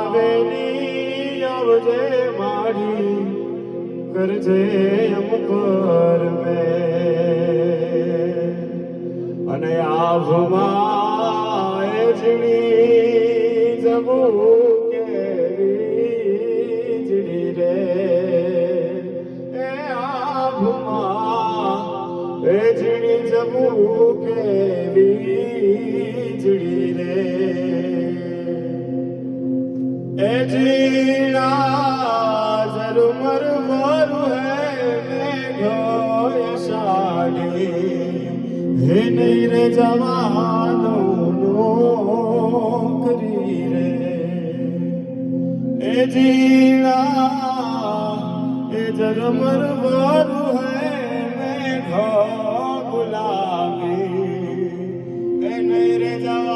રમવાવેલી આવજે મારી કરજે અમુકર મેં અને આભમાં એ ઝીણી જબું કેવી ઝીણી રે એ આભમાં એ ઝીણી જબું કેવી ઝીણી રે ए जीना जरूर मरु है मेघो साड़ी हे नहीं रे जवानो नौकरी रे ए जीना ए जरूर मरु है मेघो गुलाबी हे नहीं रे जवानो